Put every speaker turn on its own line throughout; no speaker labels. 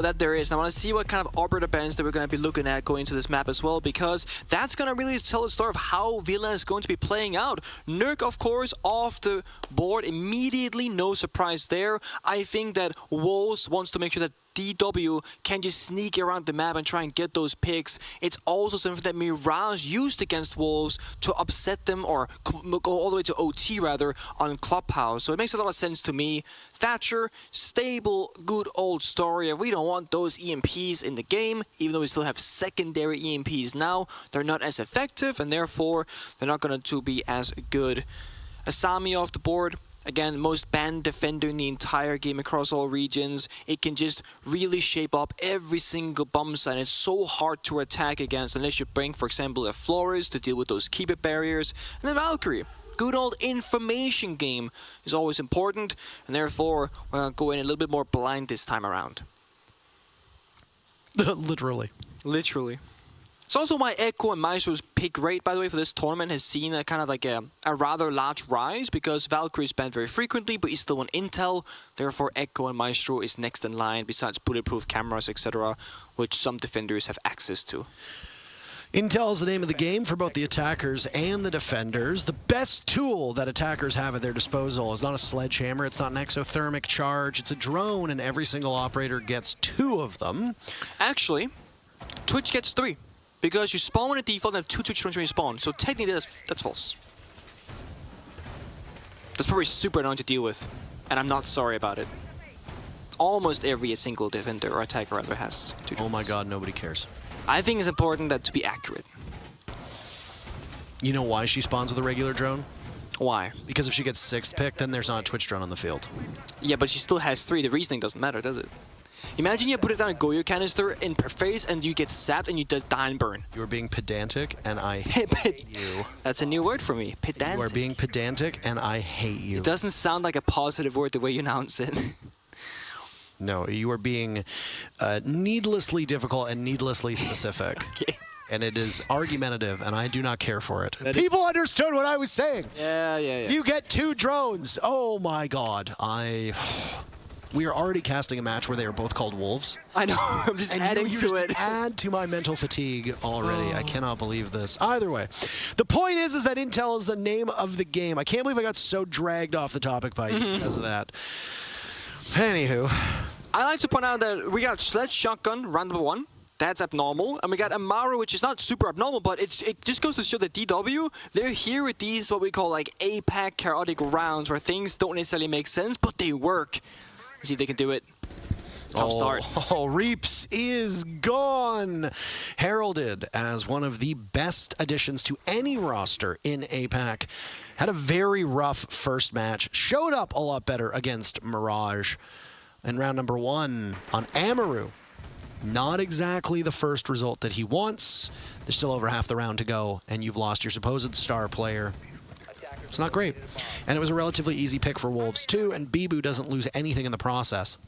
that there is. And I want to see what kind of operator bands that we're going to be looking at going into this map as well, because that's going to really tell the story of how Villa is going to be playing out. Nurk, of course, off the board immediately, no surprise there. I think that Wolves wants to make sure that DW can just sneak around the map and try and get those picks. It's also something that Mirage used against Wolves to upset them, or go all the way to OT rather, on Clubhouse. So it makes a lot of sense to me. Thatcher, stable, good old story. We don't want those EMPs in the game, even though we still have secondary EMPs now. They're not as effective, and therefore they're not going to be as good. Asami off the board. Again, most banned defender in the entire game across all regions. It can just really shape up every single bomb site. It's so hard to attack against unless you bring, for example, a Flores to deal with those keeper barriers. And then Valkyrie. Good old information game is always important, and therefore we're going to go in a little bit more blind this time around.
Literally.
Literally. It's also why Echo and Maestro's pick rate, by the way, for this tournament has seen a kind of like a rather large rise, because Valkyrie is banned very frequently, but he's still on Intel. Therefore, Echo and Maestro is next in line, besides bulletproof cameras, etc., which some defenders have access to.
Intel is the name of the game for both the attackers and the defenders. The best tool that attackers have at their disposal is not a sledgehammer, it's not an exothermic charge, it's a drone, and every single operator gets 2 of them.
Actually, Twitch gets 3. Because you spawn with a default and have 2 Twitch drones when you spawn. So technically that's false. That's probably super annoying to deal with. And I'm not sorry about it. Almost every single defender or attacker rather has 2 drones.
Oh my god, nobody cares.
I think it's important that to be accurate.
You know why she spawns with a regular drone?
Why?
Because if she gets 6th picked, then there's not a Twitch drone on the field.
Yeah, but she still has 3. The reasoning doesn't matter, does it? Imagine you put it down a Goyo canister in her face and you get sapped and you die and burn.
You are being pedantic and I hate you.
That's a new word for me, pedantic.
You are being pedantic and I hate you.
It doesn't sound like a positive word the way you announce it.
No, you are being needlessly difficult and needlessly specific.
Okay.
And it is argumentative, and I do not care for it. People understood what I was saying.
Yeah.
You get 2 drones. Oh my god. We are already casting a match where they are both called Wolves.
I know, I'm just adding to it.
Add to my mental fatigue already. I cannot believe this. Either way, the point is that Intel is the name of the game. I can't believe I got so dragged off the topic by you because of that. Anywho.
I like to point out that we got Sledge Shotgun, round number 1. That's abnormal. And we got Amaru, which is not super abnormal, but it just goes to show that DW, they're here with these, what we call like APAC chaotic rounds, where things don't necessarily make sense, but they work. See if they can do it. Tough start.
Oh, Reaps is gone. Heralded as one of the best additions to any roster in APAC. Had a very rough first match. Showed up a lot better against Mirage. In round number 1 on Amaru. Not exactly the first result that he wants. There's still over half the round to go, and you've lost your supposed star player. It's not great. And it was a relatively easy pick for Wolves too, and Bibu doesn't lose anything in the process.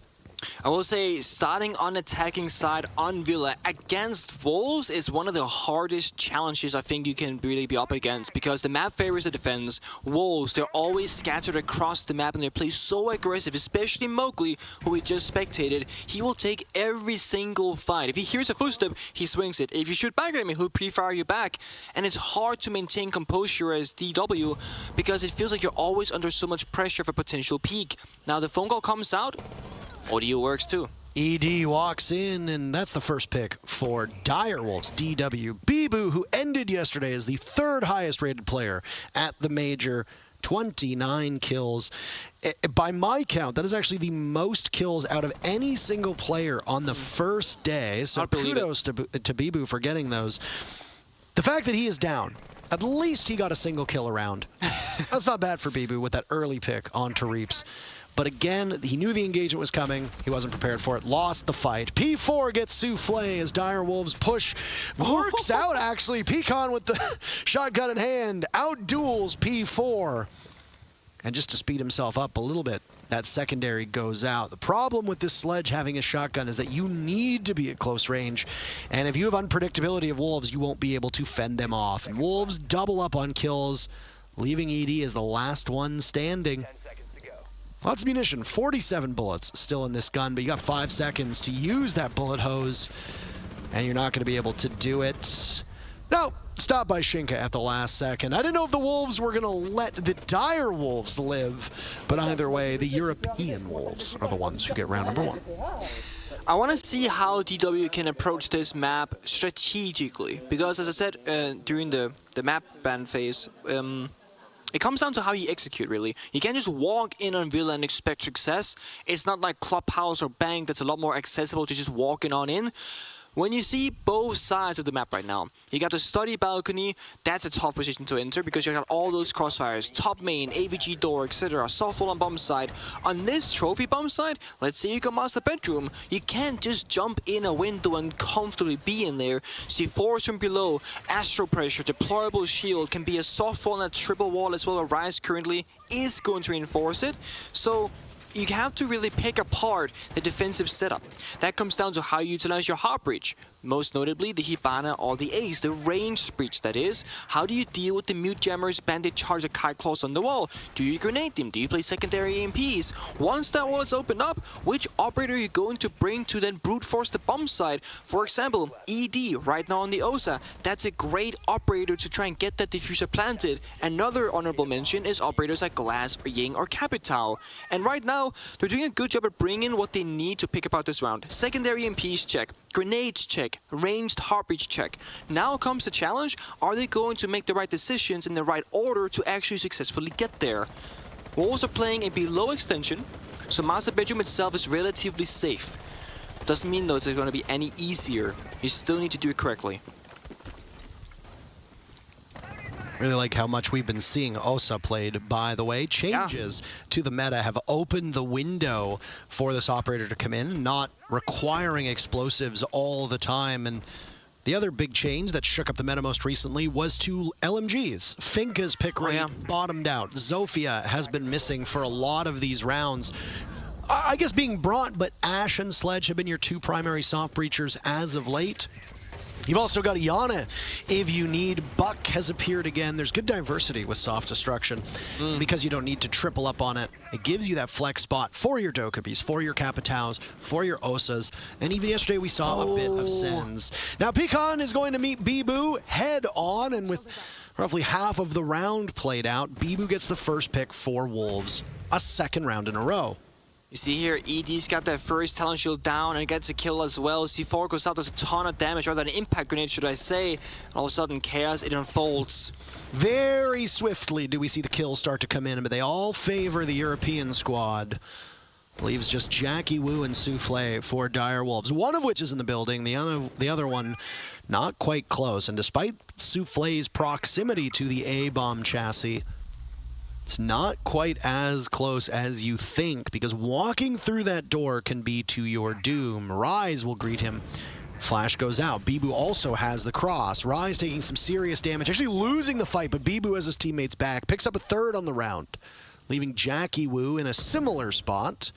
I will say, starting on attacking side on Villa against Wolves is one of the hardest challenges I think you can really be up against, because the map favors the defense. Wolves, they're always scattered across the map and they play so aggressive, especially Mowgli, who we just spectated. He will take every single fight. If he hears a footstep, he swings it. If you shoot back at him, he'll pre-fire you back. And it's hard to maintain composure as DW because it feels like you're always under so much pressure for potential peak. Now the phone call comes out. Audio works too.
ED walks in, and that's the first pick for Dire Wolves, DW. Bibu, who ended yesterday as the 3rd highest rated player at the Major, 29 kills. By my count, that is actually the most kills out of any single player on the first day, so kudos to Bibu for getting those. The fact that he is down, at least he got a single kill around. That's not bad for Bibu with that early pick on Reaps. But again, he knew the engagement was coming. He wasn't prepared for it. Lost the fight. P4 gets soufflé as Dire Wolves push. Works out, actually. Pecan with the shotgun in hand. Outduels P4. And just to speed himself up a little bit, that secondary goes out. The problem with this Sledge having a shotgun is that you need to be at close range. And if you have unpredictability of Wolves, you won't be able to fend them off. And Wolves double up on kills, leaving ED as the last one standing. Lots of munition, 47 bullets still in this gun, but you got 5 seconds to use that bullet hose, and you're not going to be able to do it. No, stopped by Shinka at the last second. I didn't know if the Wolves were going to let the Dire Wolves live, but either way, the European Wolves are the ones who get round number 1.
I want to see how DW can approach this map strategically, because as I said during the map ban phase, it comes down to how you execute, really. You can't just walk in on Villa and expect success. It's not like Clubhouse or Bank that's a lot more accessible to just walking on in. When you see both sides of the map right now, you got the study balcony, that's a tough position to enter because you got all those crossfires, top main, AVG door, etc., soft wall on bomb side. On this trophy bomb side, let's say you go master bedroom, you can't just jump in a window and comfortably be in there. C4s from below, astro pressure, deployable shield, can be a soft wall and a triple wall as well. A Rise currently is going to reinforce it. So you have to really pick apart the defensive setup. That comes down to how you utilize your hard breach. Most notably, the Hibana or the Ace, the ranged breach that is. How do you deal with the mute jammers, bandit charge, or kite claws on the wall? Do you grenade them? Do you play secondary AMPs? Once that wall is opened up, which operator are you going to bring to then brute force the bomb side? For example, ED right now on the OSA. That's a great operator to try and get that diffuser planted. Another honorable mention is operators like Glass or Ying or Capital. And right now, they're doing a good job at bringing what they need to pick apart this round. Secondary AMPs check, grenades check, ranged hard breach check. Now comes the challenge. Are they going to make the right decisions in the right order to actually successfully get there? Wolves are playing a below extension, so master bedroom itself is relatively safe. Doesn't mean though it's going to be any easier. You still need to do it correctly.
Really like how much we've been seeing OSA played, by the way. Changes to the meta have opened the window for this operator to come in, not requiring explosives all the time. And the other big change that shook up the meta most recently was to LMGs. Finka's pick rate bottomed out. Zofia has been missing for a lot of these rounds. I guess being brought, but Ash and Sledge have been your two primary soft breachers as of late. You've also got Iana if you need. Buck has appeared again. There's good diversity with soft destruction because you don't need to triple up on it. It gives you that flex spot for your Dokkaebis, for your Capitaos, for your Osas. And even yesterday we saw a bit of Sens. Now Pecan is going to meet Bibu head on, and with roughly half of the round played out, Bibu gets the first pick for Wolves, a second round in a row.
You see here, ED's got that first talent shield down and gets a kill as well. C4 goes out, does a ton of damage, rather than an impact grenade, should I say. And all of a sudden, chaos, it unfolds.
Very swiftly do we see the kills start to come in, but they all favor the European squad. Leaves just Jackie Wu and Souffle for Dire Wolves, one of which is in the building, the other one not quite close. And despite Souffle's proximity to the A-bomb chassis, it's not quite as close as you think, because walking through that door can be to your doom. Rise will greet him. Flash goes out. Bibu also has the cross. Rise taking some serious damage, actually losing the fight, but Bibu has his teammates back. Picks up a third on the round, leaving Jackie Wu in a similar spot.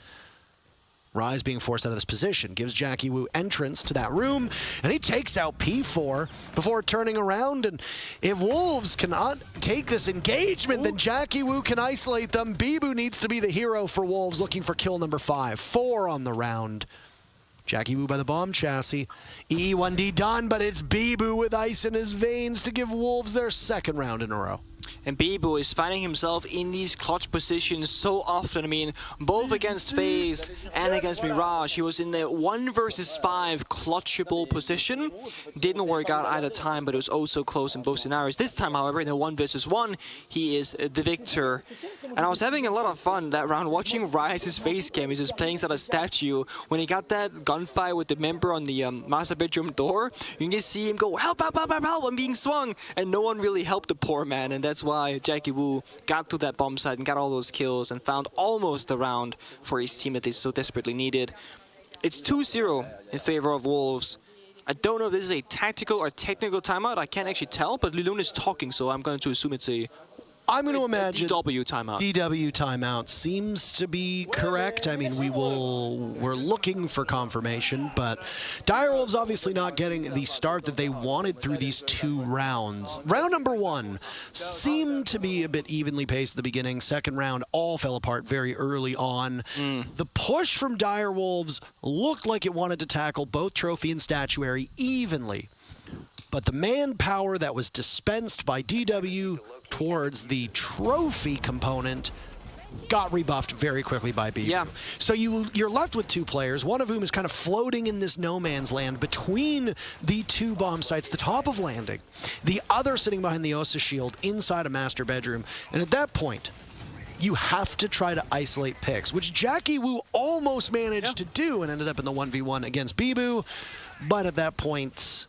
Rise being forced out of this position gives Jackie Wu entrance to that room, and he takes out P4 before turning around. And if Wolves cannot take this engagement, then Jackie Wu can isolate them. Bibu needs to be the hero for Wolves, looking for kill number 5. 4 on the round. Jackie Wu by the bomb chassis. E1D done, but it's Bibu with ice in his veins to give Wolves their second round in a row.
And Bibu is finding himself in these clutch positions so often. I mean, both against FaZe and against Mirage, he was in the 1 versus 5 clutchable position. Didn't work out either time, but it was oh so close in both scenarios. This time, however, in the 1 versus 1, he is the victor. And I was having a lot of fun that round watching Rise's face cam. He's just playing as a statue. When he got that gunfight with the member on the master bedroom door, you can just see him go, help, help, help, help, help, I'm being swung. And no one really helped the poor man, and that's why Jackie Wu got to that bomb site and got all those kills and found almost the round for his team that they so desperately needed. It's 2-0 in favor of Wolves. I don't know if this is a tactical or technical timeout. I can't actually tell, but Lilun is talking, so I'm going to assume it's a
I'm going to imagine
DW timeout.
DW timeout seems to be correct. I mean, we're looking for confirmation, but Direwolves obviously not getting the start that they wanted through these 2 rounds. Round number 1 seemed to be a bit evenly paced at the beginning. Second round all fell apart very early on. The push from Direwolves looked like it wanted to tackle both trophy and statuary evenly, but the manpower that was dispensed by DW towards the trophy component got rebuffed very quickly by B.
Yeah.
So you're left with 2 players, one of whom is kind of floating in this no man's land between the 2 bomb sites, the top of landing, the other sitting behind the Osa shield inside a master bedroom. And at that point, you have to try to isolate picks, which Jackie Wu almost managed to do and ended up in the 1v1 against Bibu. But at that point,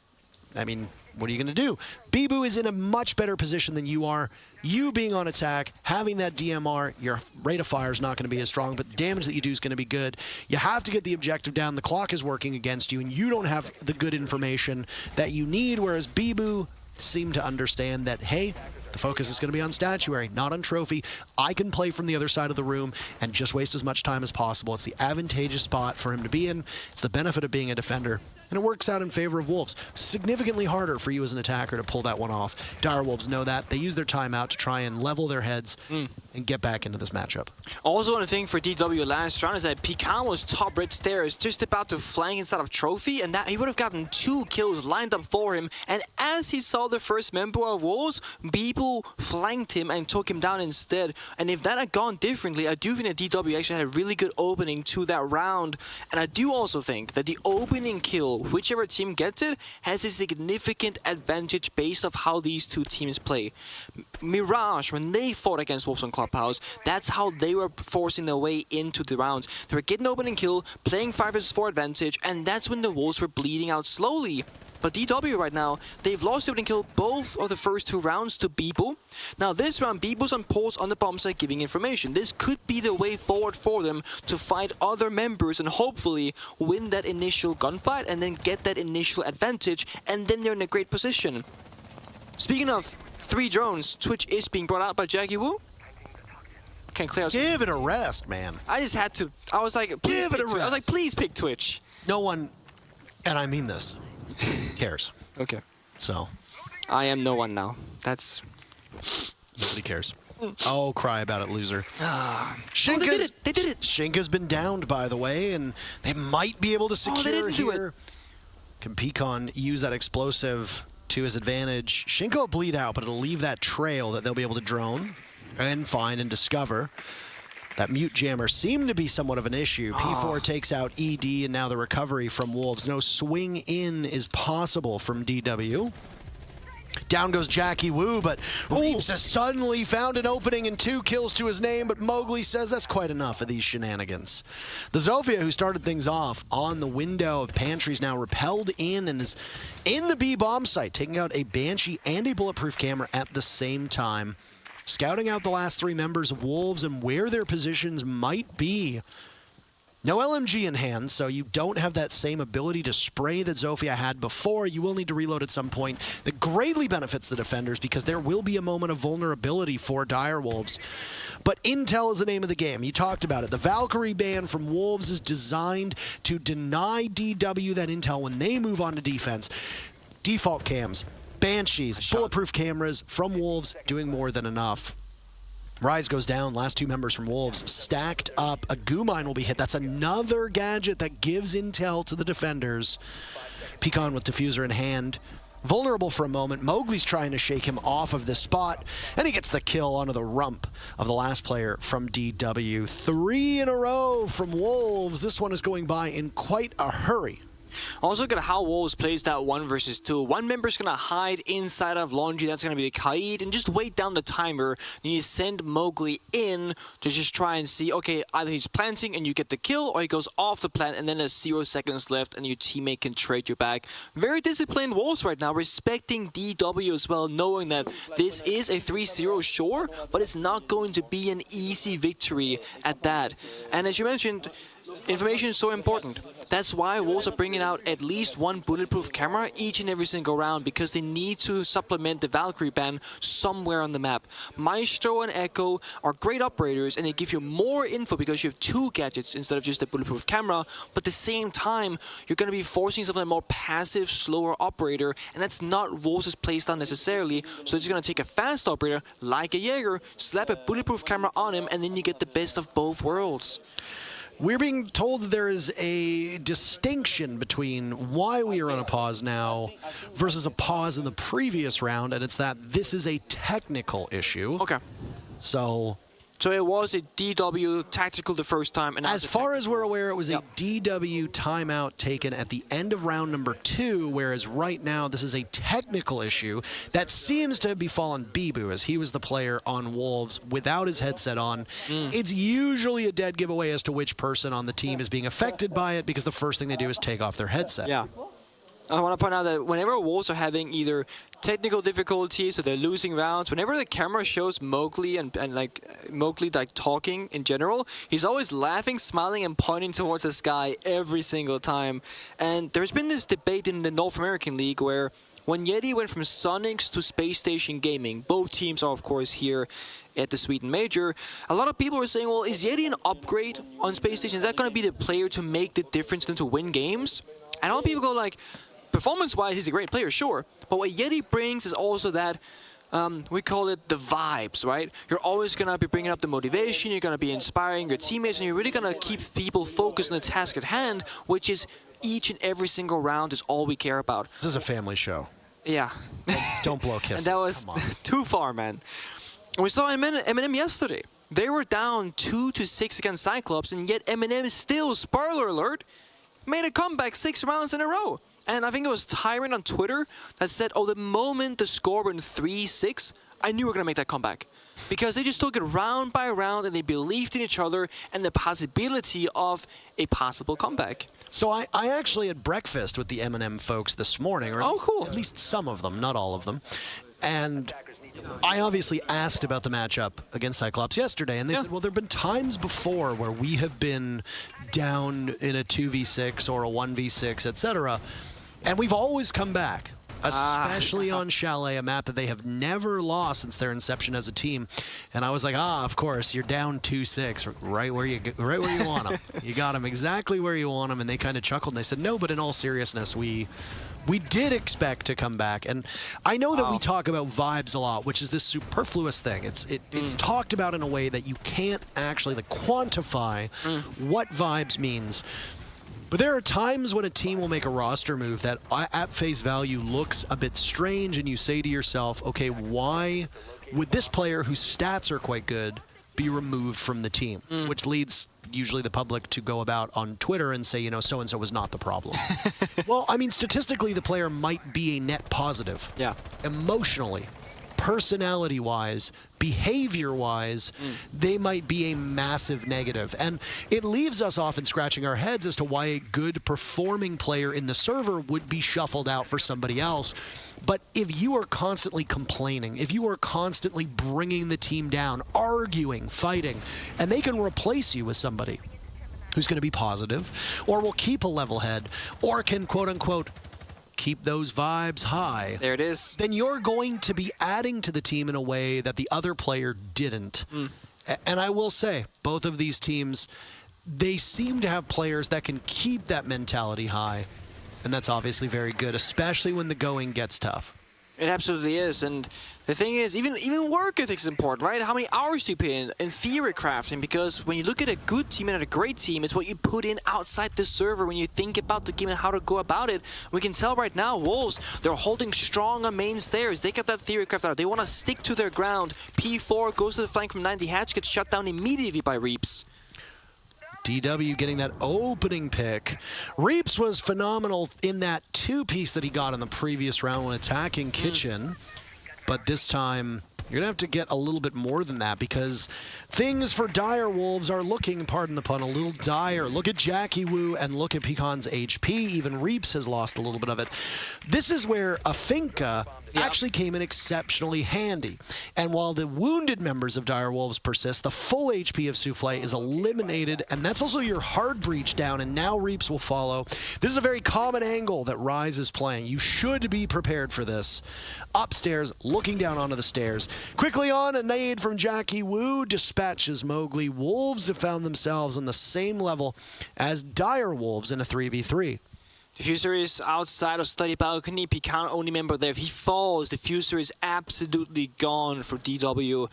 I mean, what are you going to do? Bibu is in a much better position than you are. You being on attack, having that DMR, your rate of fire is not going to be as strong, but the damage that you do is going to be good. You have to get the objective down. The clock is working against you, and you don't have the good information that you need, whereas Bibu seemed to understand that, hey, the focus is going to be on statuary, not on trophy. I can play from the other side of the room and just waste as much time as possible. It's the advantageous spot for him to be in. It's the benefit of being a defender. And it works out in favor of Wolves. Significantly harder for you as an attacker to pull that one off. Direwolves know that. They use their timeout to try and level their heads and get back into this matchup.
Also, one thing for DW last round is that Pican was top red stairs, just about to flank inside of trophy, and that he would have gotten 2 kills lined up for him. And as he saw the first member of Wolves, Bibu flanked him and took him down instead. And if that had gone differently, I do think that DW actually had a really good opening to that round. And I do also think that the opening kill, whichever team gets it, has a significant advantage based off how these 2 teams play. Mirage, when they fought against Wolves on Clubhouse, that's how they were forcing their way into the rounds. They were getting opening kill, playing 5 vs 4 advantage, and that's when the Wolves were bleeding out slowly. But DW right now, they've lost opening kill both of the first 2 rounds to Bibu. Now this round, Bibu's on pulse on the bomb site giving information. This could be the way forward for them to fight other members and hopefully win that initial gunfight and then get that initial advantage, and then they're in a great position. Speaking of 3 drones, Twitch is being brought out by Jackie Wu. Can clear out.
Give it a rest, man.
I just had to. I was like, please
Give it a
pick Twitch. I was like, please pick Twitch.
No one, and I mean this, cares.
Okay.
So.
I am no one now. That's.
Nobody cares. Oh, cry about it, loser.
They did it. They did it.
Shinka's been downed, by the way, and they might be able to secure
they didn't do
here. Can Pecan use that explosive to his advantage? Shinka will bleed out, but it'll leave that trail that they'll be able to drone and find and discover. That mute jammer seemed to be somewhat of an issue. P4 takes out ED, and now the recovery from Wolves. No swing in is possible from DW. Down goes Jackie Wu, but Reeves has suddenly found an opening and 2 kills to his name, but Mowgli says that's quite enough of these shenanigans. The Zofia, who started things off on the window of pantries, now repelled in and is in the B bomb site, taking out a Banshee and a bulletproof camera at the same time, scouting out the last 3 members of Wolves and where their positions might be. No LMG in hand, so you don't have that same ability to spray that Zofia had before. You will need to reload at some point. That greatly benefits the defenders because there will be a moment of vulnerability for Direwolves. But intel is the name of the game. You talked about it. The Valkyrie ban from Wolves is designed to deny DW that intel when they move on to defense. Default cams, Banshees, bulletproof cameras from Wolves doing more than enough. Rise goes down, last 2 members from Wolves stacked up. A goo mine will be hit. That's another gadget that gives intel to the defenders. Pecan with diffuser in hand. Vulnerable for a moment. Mowgli's trying to shake him off of this spot, and he gets the kill onto the rump of the last player from DW. 3 in a row from Wolves. This one is going by in quite a hurry.
Also look at how Wolves plays that 1 vs 2. One member's gonna hide inside of Laundry, that's gonna be the Kaid, and just wait down the timer. And you send Mowgli in to just try and see, okay, either he's planting and you get the kill, or he goes off the plant and then there's 0 seconds left and your teammate can trade you back. Very disciplined Wolves right now, respecting DW as well, knowing that this is a 3-0 sure, but it's not going to be an easy victory at that. And as you mentioned, information is so important. That's why Wolves are bringing out out at least one bulletproof camera each and every single round because they need to supplement the Valkyrie ban somewhere on the map. Maestro and Echo are great operators and they give you more info because you have two gadgets instead of just a bulletproof camera, but at the same time, you're going to be forcing something a more passive, slower operator, and that's not WOL's playstyle necessarily, so it's going to take a fast operator like a Jaeger, slap a bulletproof camera on him, and then you get the best of both worlds.
We're being told that there is a distinction between why we are on a pause now versus a pause in the previous round, and it's that this is a technical issue.
Okay.
So
it was a DW tactical the first time. And
as far as we're aware, it was a DW timeout taken at the end of round number 2, whereas right now this is a technical issue that seems to have befallen Bibu, as he was the player on Wolves without his headset on. It's usually a dead giveaway as to which person on the team is being affected by it, because the first thing they do is take off their headset.
Yeah. I want to point out that whenever Wolves are having either technical difficulties, so they're losing rounds, whenever the camera shows Mowgli and like Mowgli like talking in general, he's always laughing, smiling, and pointing towards the sky every single time. And there's been this debate in the North American League where when Yeti went from Sonics to Space Station Gaming, both teams are of course here at the Sweden Major, a lot of people are saying, well, is Yeti an upgrade on Space Station? Is that going to be the player to make the difference and to win games? And a lot of people go like, performance-wise, he's a great player, sure. But what Yeti brings is also that, we call it the vibes, right? You're always going to be bringing up the motivation, you're going to be inspiring your teammates, and you're really going to keep people focused on the task at hand, which is each and every single round is all we care about.
This is a family show.
Yeah.
Don't blow kisses.
And that was too far, man. We saw Eminem yesterday. They were down 2-6 against Cyclops, and yet Eminem still, spoiler alert, made a comeback 6 rounds in a row. And I think it was Tyrant on Twitter that said, oh, the moment the score went 3-6, I knew we were going to make that comeback. Because they just took it round by round and they believed in each other and the possibility of a possible comeback.
So I actually had breakfast with the Eminem folks this morning, or at least some of them, not all of them. And I obviously asked about the matchup against Cyclops yesterday, and they said, well, there have been times before where we have been down in a 2v6 or a 1v6, etc., and we've always come back, especially on Chalet, a map that they have never lost since their inception as a team. And I was like, of course, you're down 2-6, right where you want them. You got them exactly where you want them. And they kind of chuckled, and they said, no, but in all seriousness, we did expect to come back. And I know that we talk about vibes a lot, which is this superfluous thing. It's talked about in a way that you can't actually quantify what vibes means. But there are times when a team will make a roster move that at face value looks a bit strange, and you say to yourself, okay, why would this player whose stats are quite good be removed from the team? Which leads usually the public to go about on Twitter and say, you know, so-and-so was not the problem. Well, I mean, statistically, the player might be a net positive.
Yeah.
Emotionally, personality-wise, behavior-wise, they might be a massive negative. And it leaves us often scratching our heads as to why a good performing player in the server would be shuffled out for somebody else. But if you are constantly complaining, if you are constantly bringing the team down, arguing, fighting, and they can replace you with somebody who's going to be positive, or will keep a level head, or can, quote-unquote, keep those vibes high.
There it is.
Then you're going to be adding to the team in a way that the other player didn't. And I will say, both of these teams, they seem to have players that can keep that mentality high. And that's obviously very good, especially when the going gets tough.
It absolutely is, and the thing is, even work ethic is important, right? How many hours do you put in theory crafting? Because when you look at a good team and a great team, it's what you put in outside the server when you think about the game and how to go about it. We can tell right now, Wolves, they're holding strong on main stairs. They got that theory craft out. They want to stick to their ground. P4 goes to the flank from 90 Hatch, gets shut down immediately by Reaps.
DW getting that opening pick. Reaps was phenomenal in that 2-piece that he got in the previous round when attacking Kitchen. But this time, You're going to have to get a little bit more than that because things for Dire Wolves are looking, pardon the pun, a little dire. Look at Jackie Wu and look at Pecan's HP. Even Reaps has lost a little bit of it. This is where Afinka actually came in exceptionally handy. And while the wounded members of Dire Wolves persist, the full HP of Souffle is eliminated, and that's also your hard breach down, and now Reaps will follow. This is a very common angle that Rise is playing. You should be prepared for this. Upstairs, looking down onto the stairs. Quickly on, a nade from Jackie Wu dispatches Mowgli. Wolves have found themselves on the same level as Dire Wolves in a 3v3.
Diffuser is outside of study balcony. Pecan only member there. If he falls, Diffuser is absolutely gone for DW.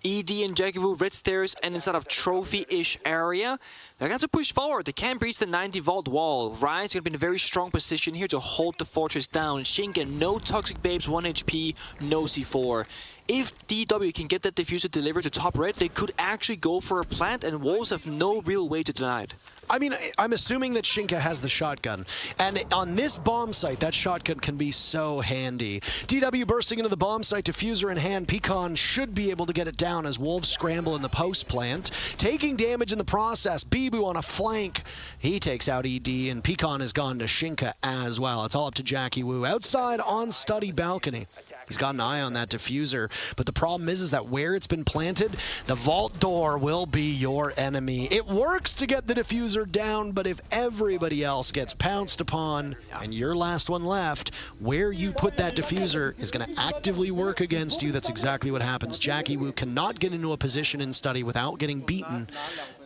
ED and Jackie Wu red stairs and inside of trophy-ish area. They're going to push forward. They can't breach the 90-volt wall. Rise going to be in a very strong position here to hold the fortress down. Shinken, no Toxic Babes, 1 HP, no C4. If DW can get that diffuser delivered to top red, they could actually go for a plant, and Wolves have no real way to deny it.
I mean, I'm assuming that Shinka has the shotgun. And on this bomb site, that shotgun can be so handy. DW bursting into the bomb site, diffuser in hand. Pecan should be able to get it down as Wolves scramble in the post plant. Taking damage in the process. Bibu on a flank. He takes out ED, and Pecan has gone to Shinka as well. It's all up to Jackie Wu. Outside on study balcony. He's got an eye on that diffuser, but the problem is that where it's been planted, the vault door will be your enemy. It works to get the diffuser down, but if everybody else gets pounced upon and you're last one left, where you put that diffuser is going to actively work against you. That's exactly what happens. Jackie Wu cannot get into a position in study without getting beaten.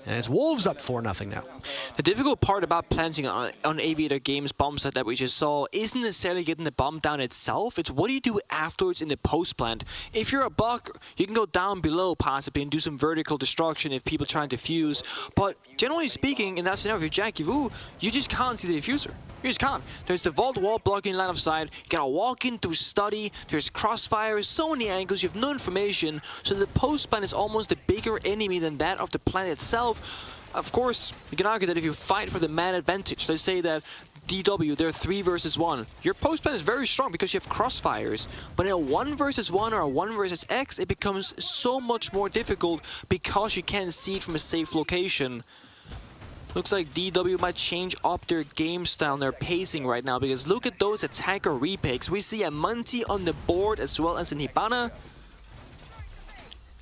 And it's Wolves up 4-0 now.
The difficult part about planting on Aviator Games bomb set that we just saw isn't necessarily getting the bomb down itself. It's what do you do afterwards in the post plant. If you're a buck, you can go down below possibly and do some vertical destruction if people try and defuse. But generally speaking, in that scenario, if you're Jackie Wu, you just can't see the diffuser. You just can't. There's the vault wall blocking line of sight. You gotta walk in through study. There's crossfire, so many angles. You have no information. So the post plant is almost a bigger enemy than that of the plant itself. Of course, you can argue that if you fight for the man advantage, let's say that DW, they're 3 versus 1. Your post plant is very strong because you have crossfires. But in a 1 versus 1 or a 1 versus X, it becomes so much more difficult because you can't see it from a safe location. Looks like DW might change up their game style and their pacing right now, because look at those attacker repicks. We see a Munty on the board as well as an Hibana.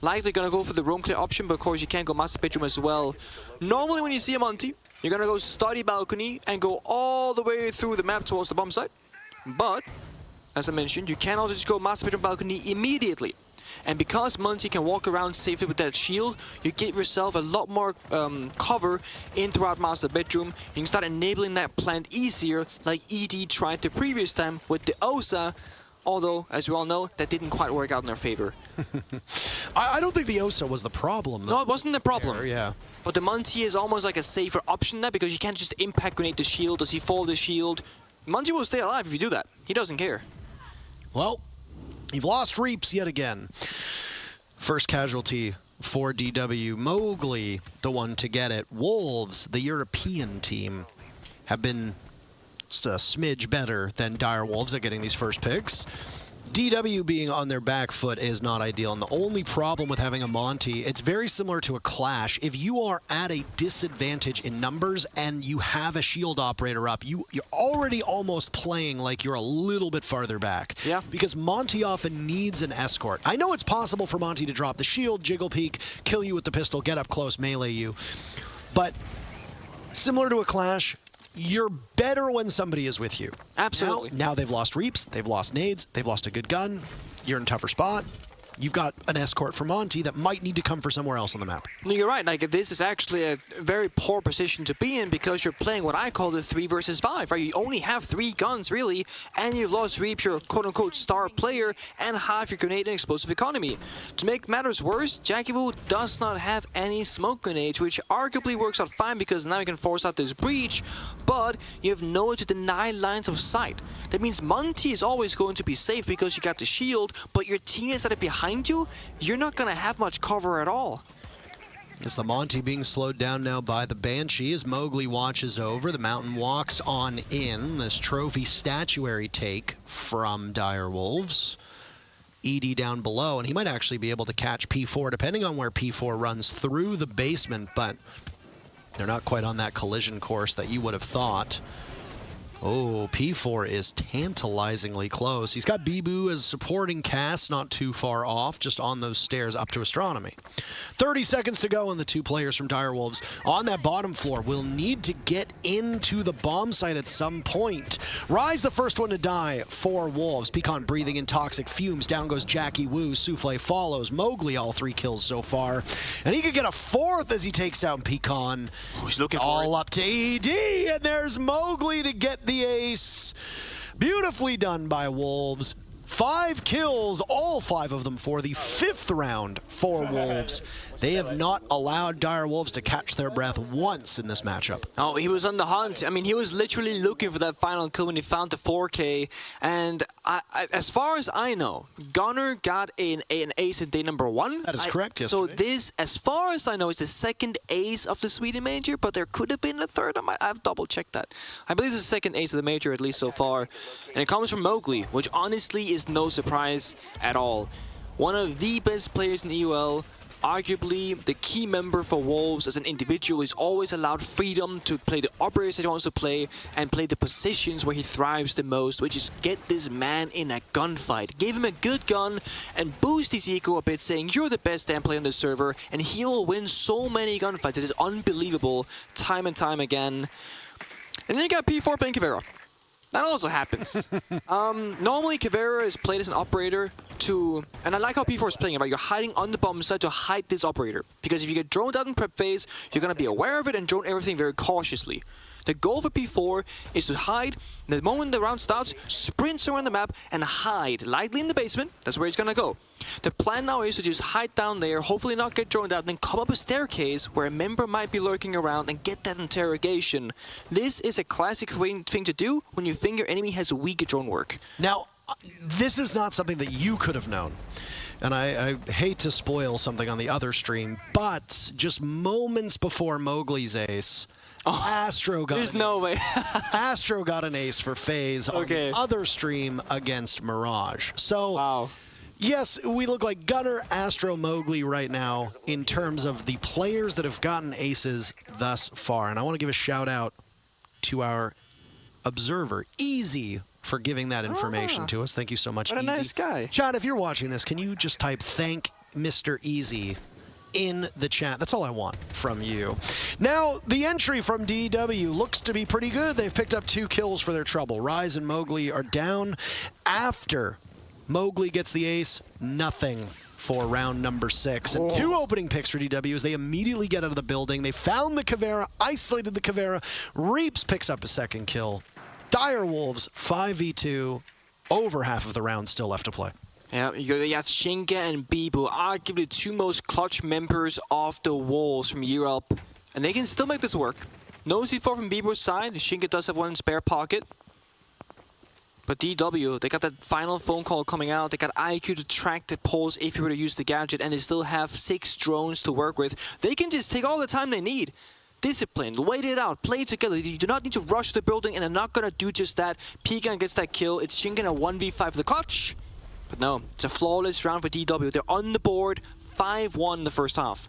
Likely gonna go for the room clear option, but of course you can't go master bedroom as well. Normally when you see a Munty, you're gonna go study balcony and go all the way through the map towards the bomb site. But, as I mentioned, you can also just go master bedroom balcony immediately. And because Munty can walk around safely with that shield, you get yourself a lot more cover in throughout master bedroom. You can start enabling that plant easier, like ED tried the previous time with the Osa. Although, as we all know, that didn't quite work out in their favor.
I don't think the Osa was the problem.
No, it wasn't the problem.
There, yeah.
But the Munty is almost like a safer option there, because you can't just impact grenade the shield. Does he fall the shield? Munty will stay alive if you do that. He doesn't care.
Well, you've lost Reaps yet again. First casualty for DW. Mowgli, the one to get it. Wolves, the European team, have been just a smidge better than Dire Wolves at getting these first picks. DW being on their back foot is not ideal, and the only problem with having a Monty, it's very similar to a Clash. If you are at a disadvantage in numbers and you have a shield operator up, you're already almost playing like you're a little bit farther back.
Yeah.
Because Monty often needs an escort. I know it's possible for Monty to drop the shield, jiggle peek, kill you with the pistol, get up close, melee you, but similar to a Clash, you're better when somebody is with you.
Absolutely.
Now they've lost Reaps, they've lost nades, they've lost a good gun. You're in a tougher spot. You've got an escort for Monty that might need to come for somewhere else on the map.
No, you're right. Like, this is actually a very poor position to be in, because you're playing what I call the 3 versus 5, right? You only have 3 guns, really, and you've lost Reaps, your quote-unquote star player, and half your grenade and explosive economy. To make matters worse, Jackie Wu does not have any smoke grenades, which arguably works out fine because now you can force out this breach, but you have nowhere to deny lines of sight. That means Monty is always going to be safe because you got the shield, but your teammates that are behind you, you're not going to have much cover at all.
It's the Monty being slowed down now by the Banshee as Mowgli watches over. The Mountain walks on in. This trophy statuary take from Dire Wolves. ED down below, and he might actually be able to catch P4 depending on where P4 runs through the basement, but they're not quite on that collision course that you would have thought. Oh, P4 is tantalizingly close. He's got Bibu as supporting cast, not too far off, just on those stairs up to Astronomy. 30 seconds to go, and the two players from Direwolves on that bottom floor will need to get into the bomb site at some point. Rise, the first one to die for Wolves. Pecan breathing in toxic fumes. Down goes Jackie Wu. Souffle follows. Mowgli, all 3 kills so far. And he could get a 4th as he takes out Pecan.
Oh, he's looking for
all
it.
up to ED, and there's Mowgli to get the ace. Beautifully done by Wolves. 5 kills, all 5 of them for the 5th round for Wolves. They have not allowed Direwolves to catch their breath once in this matchup.
Oh, he was on the hunt. I mean, he was literally looking for that final kill when he found the 4K. And as far as I know, Gunnar got an ace in day number 1.
That is correct,
So
yesterday.
this, as far as I know, is the 2nd ace of the Sweden Major, but there could have been a 3rd. I've double-checked that. I believe it's the 2nd ace of the Major, at least so far. And it comes from Mowgli, which honestly is no surprise at all. One of the best players in the UL. Arguably, the key member for Wolves as an individual is always allowed freedom to play the operators that he wants to play and play the positions where he thrives the most, which is get this man in a gunfight. Give him a good gun and boost his ego a bit, saying you're the best damn player on the server, and he will win so many gunfights. It is unbelievable, time and time again. And then you got P4 playing Kavera. That also happens. Normally, Kavera is played as an operator to... And I like how P4 is playing it, right? You're hiding on the bomb site to hide this operator. Because if you get droned out in prep phase, you're going to be aware of it and drone everything very cautiously. The goal for P4 is to hide. The moment the round starts, sprints around the map and hide lightly in the basement. That's where he's going to go. The plan now is to just hide down there, hopefully not get droned out, and then come up a staircase where a member might be lurking around and get that interrogation. This is a classic thing to do when you think your enemy has weak drone work.
Now, this is not something that you could have known. And I hate to spoil something on the other stream, but just moments before Mowgli's ace, Astro got
There's no way.
Astro got an ace for FaZe on the other stream against Mirage. So,
Wow.
Yes, we look like Gunnar, Astro, Mowgli right now in terms of the players that have gotten aces thus far. And I want to give a shout out to our observer, Easy, for giving that information to us. Thank you so much,
What a
Easy.
nice guy.
John, if you're watching this, can you just type thank Mr. Easy in the chat? That's all I want from you. Now, the entry from DW looks to be pretty good. They've picked up 2 kills for their trouble. Rise and Mowgli are down. After Mowgli gets the ace, nothing for round number 6. And 2 opening picks for DW as they immediately get out of the building. They found the Kavera, isolated the Kavera. Reaps picks up a 2nd kill. Direwolves 5v2, over half of the round still left to play.
Yeah, you got Shinka and Bibu, arguably 2 most clutch members of the Wolves from Europe. And they can still make this work. No C4 from Bibu's side. Shinka does have one in spare pocket. But DW, they got that final phone call coming out. They got IQ to track the pulse if you were to use the gadget, and they still have 6 drones to work with. They can just take all the time they need. Disciplined, wait it out, play together. You do not need to rush the building, and they're not going to do just that. Pegan gets that kill. It's Shinken a 1v5 for the clutch. But no, it's a flawless round for DW. They're on the board, 5-1 in the first half.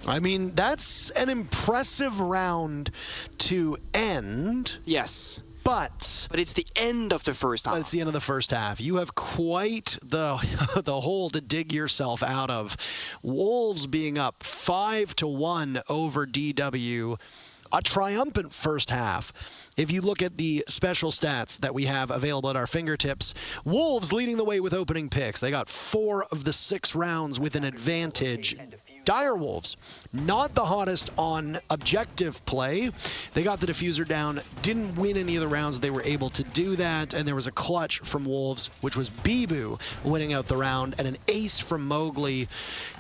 I mean, that's an impressive round to end.
Yes.
But
it's the end of the first half.
But it's the end of the first half. You have quite the hole to dig yourself out of. Wolves being up 5-1 over DW. A triumphant first half. If you look at the special stats that we have available at our fingertips, Wolves leading the way with opening picks. They got 4 of the 6 rounds with an advantage. Direwolves, not the hottest on objective play. They got the diffuser down, didn't win any of the rounds. They were able to do that, and there was a clutch from Wolves, which was Bibu winning out the round, and an ace from Mowgli.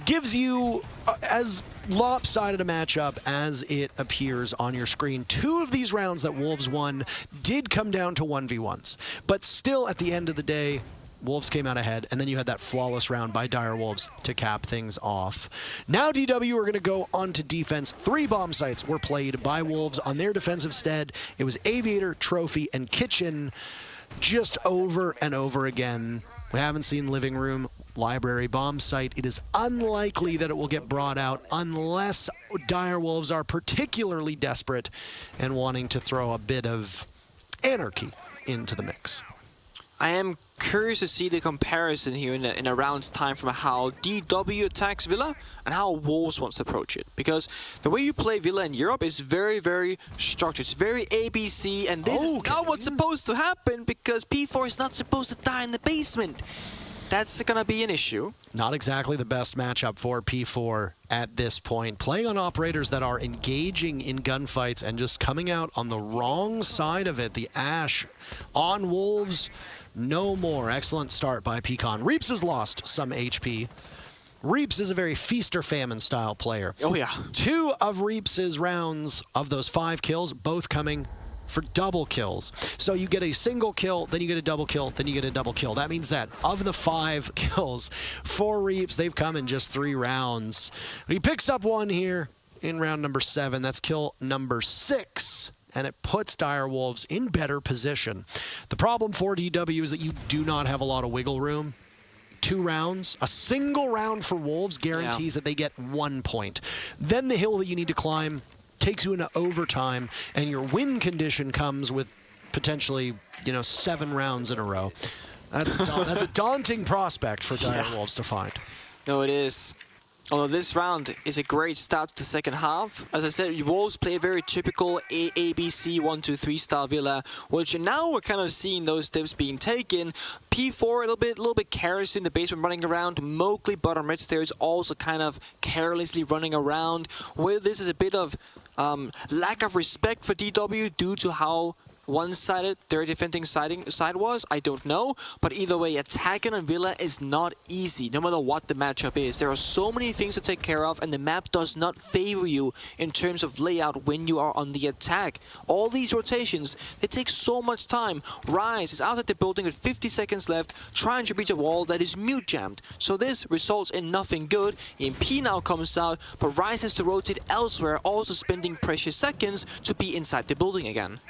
Gives you as lopsided a matchup as it appears on your screen. 2 of these rounds that Wolves won did come down to 1v1s, but still at the end of the day, Wolves came out ahead, and then you had that flawless round by Direwolves to cap things off. Now DW are going to go on to defense. 3 bomb sites were played by Wolves on their defensive stead. It was Aviator, Trophy, and Kitchen just over and over again. We haven't seen Living Room. library bomb site. It is unlikely that it will get brought out unless Direwolves are particularly desperate and wanting to throw a bit of anarchy into the mix.
I am curious to see the comparison here in a round's time from how DW attacks Villa and how Wolves wants to approach it. Because the way you play Villa in Europe is very, very structured. It's very ABC, and this is not what's supposed to happen because P4 is not supposed to die in the basement. That's gonna be an issue.
Not exactly the best matchup for P4 at this point. Playing on operators that are engaging in gunfights and just coming out on the wrong side of it. The Ash on Wolves, no more. Excellent start by Pecan. Reaps has lost some HP. Reaps is a very feast or famine style player.
Oh yeah.
2 of Reaps's rounds of those 5 kills, both coming for double kills. So you get a single kill, then you get a double kill, then you get a double kill. That means that of the 5 kills for Reaps, they've come in just 3 rounds. He picks up 1 here in round number 7. That's kill number 6. And it puts Direwolves in better position. The problem for DW is that you do not have a lot of wiggle room. 2 rounds, a single round for Wolves guarantees that they get 1 point. Then the hill that you need to climb takes you into overtime, and your win condition comes with potentially, 7 rounds in a row. That's a daunting prospect for Direwolves to find.
No, it is. Although this round is a great start to the second half. As I said, Wolves play a very typical ABC 1-2-3 style Villa, which now we're kind of seeing those steps being taken. P4 a little bit careless in the basement running around. Mowgli bottom red stairs also kind of carelessly running around. Where this is a bit of lack of respect for DW due to how one-sided their defending side was, I don't know. But either way, attacking on Villa is not easy, no matter what the matchup is. There are so many things to take care of, and the map does not favor you in terms of layout when you are on the attack. All these rotations, they take so much time. Rise is outside the building with 50 seconds left, trying to reach a wall that is mute jammed. So this results in nothing good. EMP now comes out, but Rise has to rotate elsewhere, also spending precious seconds to be inside the building again.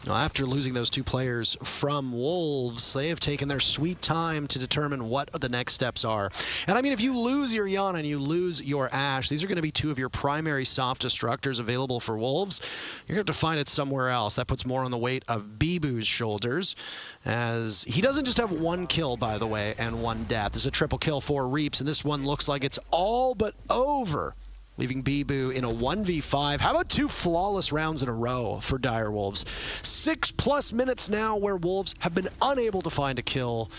Now, after losing those 2 players from Wolves, they have taken their sweet time to determine what the next steps are. And I mean, if you lose your Yana and you lose your Ash, these are going to be 2 of your primary soft destructors available for Wolves. You're going to have to find it somewhere else. That puts more on the weight of Bibu's shoulders, as he doesn't just have 1 kill, by the way, and 1 death. This is a triple kill for Reaps, and this one looks like it's all but over, leaving Bibu in a 1v5. How about 2 flawless rounds in a row for Direwolves? 6+ minutes now where Wolves have been unable to find a kill.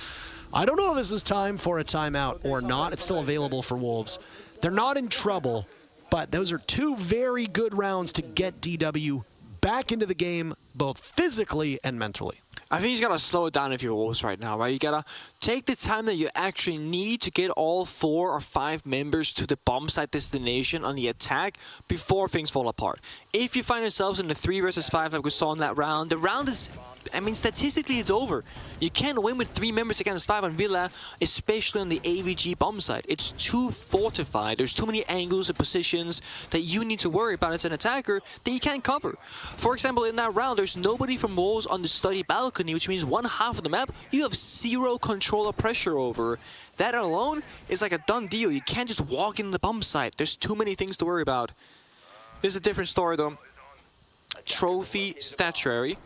I don't know if this is time for a timeout or not. It's still available for Wolves. They're not in trouble, but those are 2 very good rounds to get DW back into the game, both physically and mentally.
I think you gotta slow it down if you're Wolves right now, right? You gotta take the time that you actually need to get all 4 or 5 members to the bomb site destination on the attack before things fall apart. If you find yourselves in the 3 versus 5 like we saw in that round, the round is, I mean, statistically it's over. You can't win with 3 members against 5 on Villa, especially on the AVG bomb site. It's too fortified. There's too many angles and positions that you need to worry about as an attacker that you can't cover. For example, in that round, there's nobody from Wolves on the study balcony, which means 1/2 of the map you have 0 control or pressure over. That alone is like a done deal. You can't just walk in the bomb site. There's too many things to worry about. This is a different story though. Trophy statuary.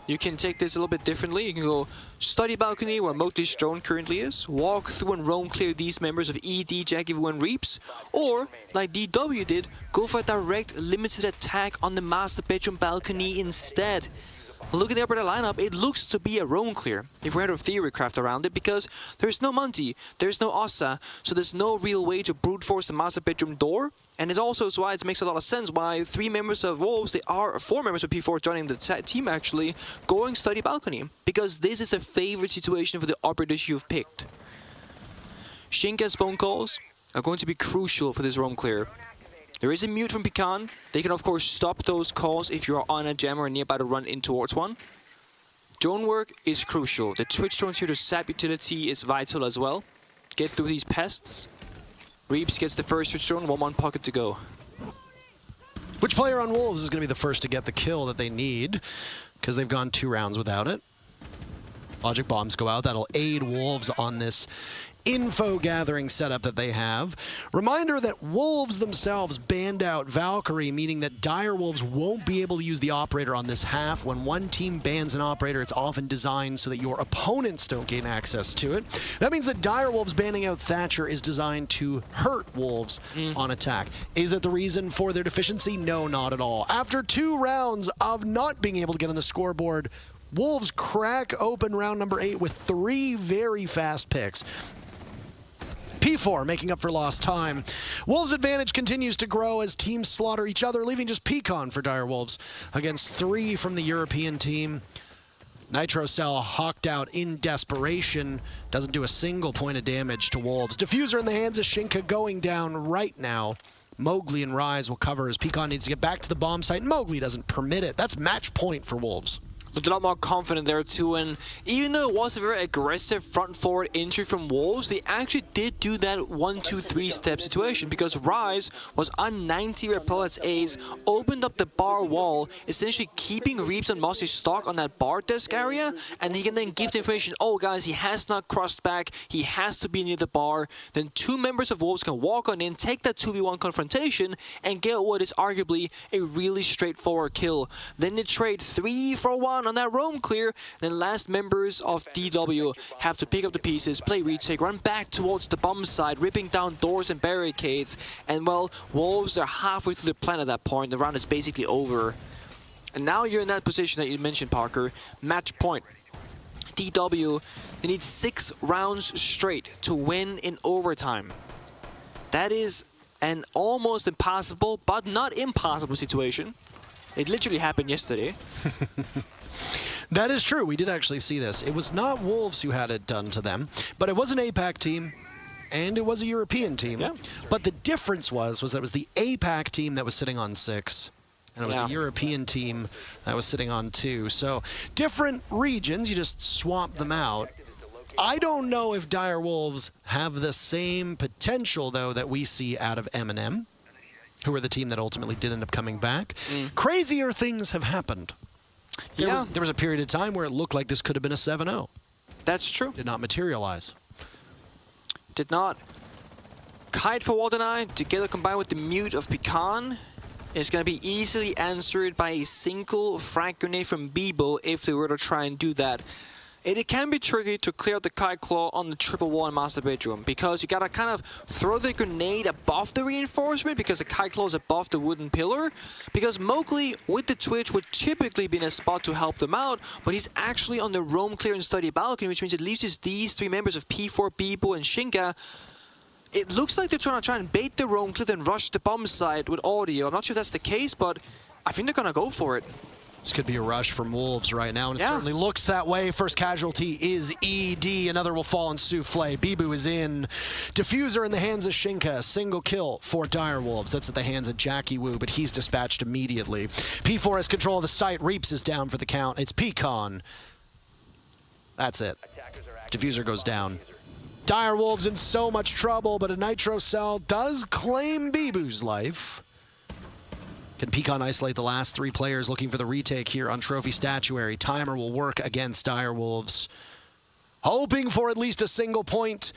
You can take this a little bit differently. You can go study balcony where Mowgli's drone currently is, walk through and roam clear these members of ED, Jackie, and Reaps, or, like DW did, go for a direct limited attack on the master bedroom balcony instead. Look at the operator lineup, it looks to be a roam clear, if we had a theory craft around it, because there's no Monty, there's no Ossa, so there's no real way to brute force the master bedroom door. And it's also why it makes a lot of sense why 3 members of Wolves, they are 4 members of P4 joining the team actually, going study balcony. Because this is the favorite situation for the operators you've picked. Shinka's phone calls are going to be crucial for this roam clear. There is a mute from Pecan. They can of course stop those calls if you're on a jammer or nearby to run in towards one. Drone work is crucial. The Twitch drones here to sap utility is vital as well. Get through these pests. Reaps gets the first Twitch drone, 1 pocket to go.
Which player on Wolves is going to be the first to get the kill that they need? Because they've gone 2 rounds without it. Logic bombs go out. That'll aid Wolves on this info gathering setup that they have. Reminder that Wolves themselves banned out Valkyrie, meaning that Direwolves won't be able to use the operator on this half. When one team bans an operator, it's often designed so that your opponents don't gain access to it. That means that Direwolves banning out Thatcher is designed to hurt Wolves on attack. Is it the reason for their deficiency? No, not at all. After 2 rounds of not being able to get on the scoreboard, Wolves crack open round number 8 with 3 very fast picks. P4 making up for lost time. Wolves' advantage continues to grow as teams slaughter each other, leaving just Pecan for Direwolves against 3 from the European team. Nitrocell hawked out in desperation. Doesn't do a single point of damage to Wolves. Diffuser in the hands of Shinka going down right now. Mowgli and Rise will cover as Pecan needs to get back to the bomb site. Mowgli doesn't permit it. That's match point for Wolves.
Looked a lot more confident there too, and even though it was a very aggressive front-forward entry from Wolves, they actually did do that 1-2-3 step situation because Rise was on 90 repellents A's, opened up the bar wall, essentially keeping Reaps and Mossy stuck on that bar desk area, and he can then give the information, oh guys, he has not crossed back, he has to be near the bar. Then 2 members of Wolves can walk on in, take that 2v1 confrontation, and get what is arguably a really straightforward kill. Then they trade 3 for 1 on that roam clear. Then last members of DW have to pick up the pieces, play retake, run back towards the bomb side, ripping down doors and barricades. And well, Wolves are halfway through the plan at that point. The round is basically over. And now you're in that position that you mentioned, Parker. Match point. DW, they need 6 rounds straight to win in overtime. That is an almost impossible, but not impossible situation. It literally happened yesterday.
That is true. We did actually see this. It was not Wolves who had it done to them, but it was an APAC team, and it was a European team.
Yeah.
But the difference was that it was the APAC team that was sitting on 6, and it was the European team that was sitting on 2. So different regions, you just swap them out. I don't know if Direwolves have the same potential, though, that we see out of M&M, who are the team that ultimately did end up coming back. Crazier things have happened. There was a period of time where it looked like this could have been a 7-0.
That's true.
Did not materialize.
Did not. Kite for Waldeneye, together combined with the mute of Pecan, is going to be easily answered by a single frag grenade from Bibo if they were to try and do that. It can be tricky to clear out the Kite Claw on the triple wall in Master Bedroom because you gotta kind of throw the grenade above the reinforcement because the Kite Claw is above the wooden pillar. Because Mowgli with the Twitch would typically be in a spot to help them out, but he's actually on the roam clear and study balcony, which means it leaves these 3 members of P4, Bibo, and Shinka. It looks like they're trying to bait the roam clear and rush the bomb site with audio. I'm not sure if that's the case, but I think they're gonna go for it.
This could be a rush from Wolves right now, and it certainly looks that way. First casualty is ED. Another will fall on Souffle. Bibu is in. Diffuser in the hands of Shinka. Single kill for Direwolves. That's at the hands of Jackie Wu, but he's dispatched immediately. P4 has control of the site. Reaps is down for the count. It's Pecan. That's it. Diffuser goes down. Direwolves in so much trouble, but a Nitro Cell does claim Bibu's life. Can Pecan isolate the last 3 players looking for the retake here on Trophy Statuary? Timer will work against Direwolves. Hoping for at least a single point.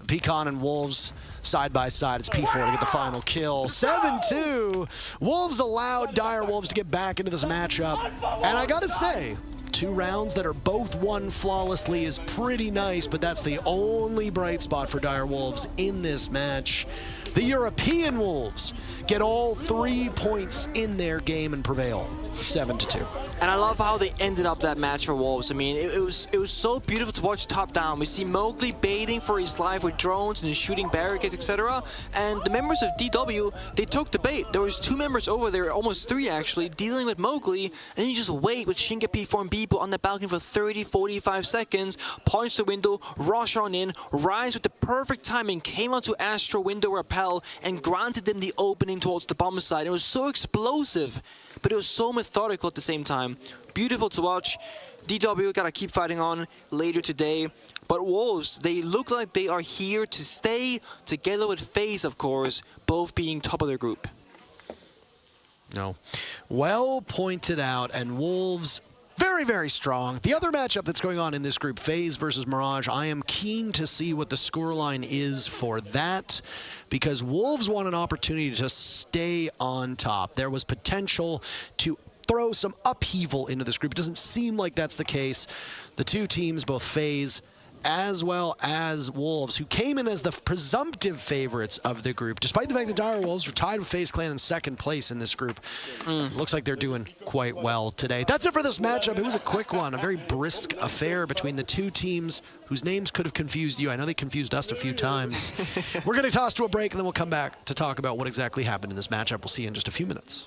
Pecan and Wolves side by side. It's P4 to get the final kill. 7-2. Wolves allowed Direwolves to get back into this matchup. And I gotta say, 2 rounds that are both won flawlessly is pretty nice, but that's the only bright spot for Direwolves in this match. The European Wolves get all 3 points in their game and prevail 7-2.
And I love how they ended up that match for Wolves. I mean, it was so beautiful to watch top down. We see Mowgli baiting for his life with drones and shooting barricades, etc. And the members of DW, they took the bait. There was 2 members over there, almost 3 actually, dealing with Mowgli. And you just wait with Shinka, P4, and Bibo on the balcony for 30, 45 seconds. Punch the window, rush on in, Rise with the perfect timing, came onto Astro window rappel, and granted them the opening towards the bomb side. It was so explosive, but it was so methodical at the same time. Beautiful to watch. DW gotta keep fighting on later today. But Wolves, they look like they are here to stay, together with FaZe, of course, both being top of their group.
No. Well pointed out, and Wolves Very, very strong. The other matchup that's going on in this group, FaZe versus Mirage, I am keen to see what the scoreline is for that, because Wolves want an opportunity to stay on top. There was potential to throw some upheaval into this group. It doesn't seem like that's the case. The two teams, both FaZe as well as Wolves, who came in as the presumptive favorites of the group, despite the fact that Dire Wolves were tied with FaZe Clan in second place in this group. Looks like they're doing quite well today. That's it for this matchup. It was a quick one, a very brisk affair between the two teams whose names could have confused you. I know they confused us a few times. We're going to toss to a break, and then we'll come back to talk about what exactly happened in this matchup. We'll see you in just a few minutes.